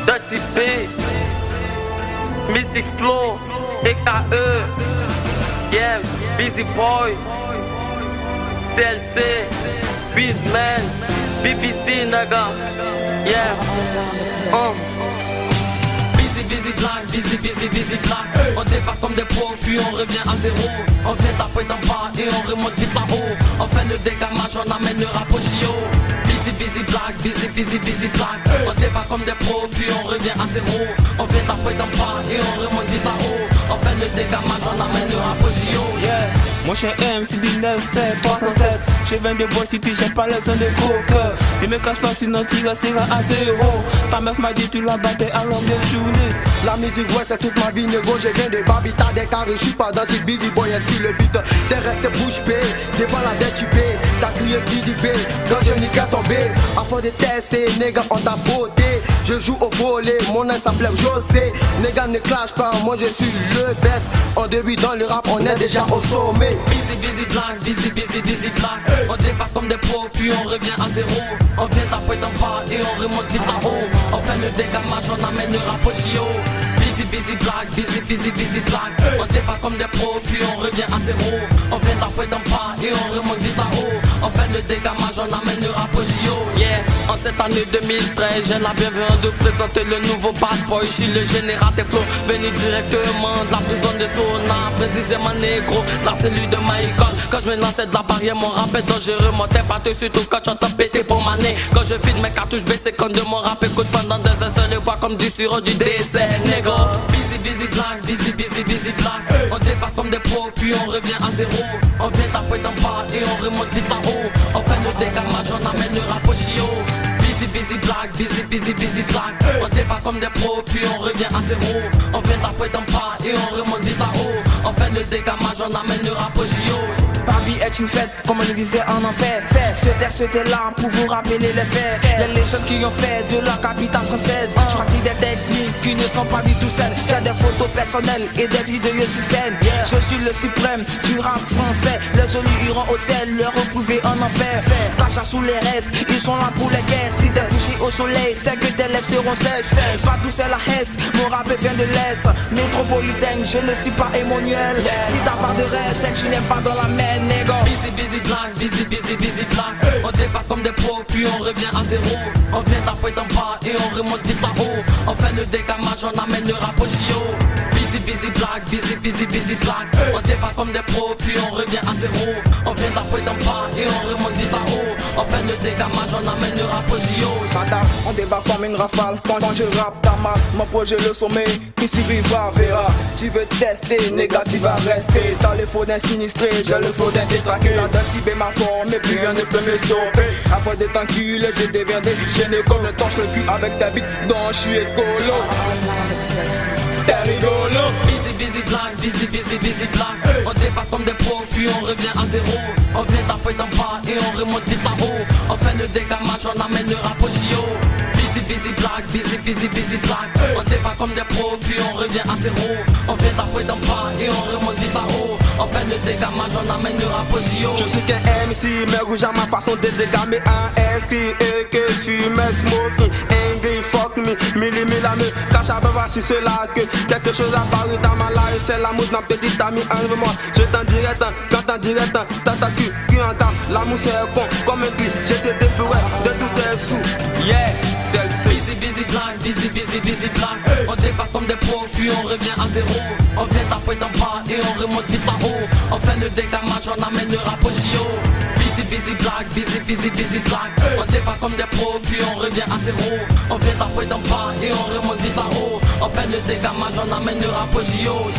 Dirty B, Music Flow, EKE, yeah, Busy Boy, CLC, Bizman, BBC nigga, yeah, Busy black, busy black. On débarque comme des pros, puis on revient à zéro. On vient taper d'en bas et on remonte vite là-haut. On fait le dégamage, on amène le rap au JO. Busy black, busy black. On débarque comme des pros, puis on revient à zéro. On vient taper d'en bas et on remonte vite là-haut. On fait le dégamage, on amène le rap au JO. Yeah, mon cher M, c'est du 97, 307. Je viens de Boy City, j'ai pas le son de coke. Il me cache pas, sinon tu resteras à zéro. Ta meuf m'a dit tu la battais à longueur de journée. La musique, ouais, c'est toute ma vie, négo. Je viens de Babita, des carrés, j'suis pas dans ce busy boy, ainsi le beat. T'es resté bouche bée, devant la dette tu payes. T'as crié TDB, quand je n'y qu'à tomber. À force de tester, néga, on t'a beauté. Je joue au volet, mon nom s'appelle José. Néga ne clash pas, moi je suis le best. En début dans le rap, on est déjà au sommet. Busy black, busy black. On débarque comme des pros, puis on revient à zéro. On vient taper d'en bas et on remonte vite là-haut. On fait le dégamage, on amène le rap au JO. Busy black, busy black. On débarque comme des pros, puis on revient à zéro. On vient taper d'en bas et on remonte vite là-haut. On fait le dégamage, on amène le rap au JO. Yeah, en cette année 2013, j'ai la bienvenue de présenter le nouveau bad boy. J'suis le générateur flow, venu directement de la prison de Sona, précisément négro, la cellule de ma école. Quand je me lançais de la barrière, mon rap est dangereux. Mon tête pas surtout quand j'entends péter pour ma nez. Quand je vide mes cartouches baissées, quand de mon rap écoute pendant 2 heures, je le bois comme du sirop du décès, négro. Busy black, busy black. On débarque comme des pros, puis on revient à zéro. On vient taper d'en bas et on remonte vite là-haut. On fait le dégamage, on amène le rap au JO. Busy black, busy black. On débarque comme des pros, puis on revient à zéro. On vient taper d'en bas et on remonte vite là-haut. On fait le dégamage, on amène le rap au JO. Paris est une fête, comme on le disait en enfer. Ce texte là pour vous rappeler les faits. Les légendes qui ont fait de la capitale française. Je pratique des techniques qui ne sont pas du tout saines. C'est des photos personnelles et des vidéos suspens. Je suis le suprême du rap français. Les jolis iront au ciel, les retrouvés en enfer. Cacha sous les restes, ils sont là pour les caisses. Si t'es couché au soleil, c'est que tes lèvres seront sèches. Pas tout c'est la hesse, mon rap vient de l'Est. Métropolitaine, je ne suis pas Emmanuel. Si t'as pas de rêve, c'est que tu n'es pas dans la mer. Busy black, busy black. On débarque comme des pros, puis on revient à zéro. On vient taper d'en bas et on remonte vite là-haut. On fait le dégamage, on amène le rap au JO. Busy black, busy black. On débarque comme des pros, puis on revient à zéro. On vient taper d'en bas et on remonte vite là-haut. On fait le dégamage, on amène le rap au JO. Madame, on débarque comme une rafale. Quand je rappe, t'as mal, mon projet le sommet. Ici vivra, verra. Tu veux tester, négatif va rester. T'as le faux d'un sinistré, j'ai le faux d'un détraqué. La Daxibé m'a formé, plus rien ne peut me stopper. À force de t'enculer, je deviens déchaîné. Comme le torche le cul avec ta bite, dont je suis écolo. T'es rigolo. Busy black, busy black. On débarque comme des pros, puis on revient à zéro. On vient taper d'en bas et on remonte vite là-haut. On fait le dégamage, on amène le rap au JO. Busy black, busy black. On débarque comme des pros, puis on revient à zéro. On vient taper d'en bas et on remonte vite là-haut. On fait le dégamage, on amène le rap au JO. Je suis qu'un MC, mais rouge à ma façon de dégamer un inscrit et que je suis me smoking. Angry, fuck me, la me cache à voir si c'est là que quelque chose apparu dans ma life. C'est la mousse, ma petite amie, enlève-moi. Je t'en dirai tant, quand t'en dirai tant. T'as cul en cap, l'amour c'est con, comme un gris. Je te débrouille de tous ces sous. Yeah, c'est Busy black, busy black. On débarque comme des pros, puis on revient à zéro. On vient taper d'en bas et on remonte vite là-haut. On fait le dégamage, on amène le rap au JO. Busy black, busy black. On débarque comme des pros, puis on revient à zéro. On vient taper d'en bas et on remonte vite là-haut. On fait le dégamage, on amène le rap au JO.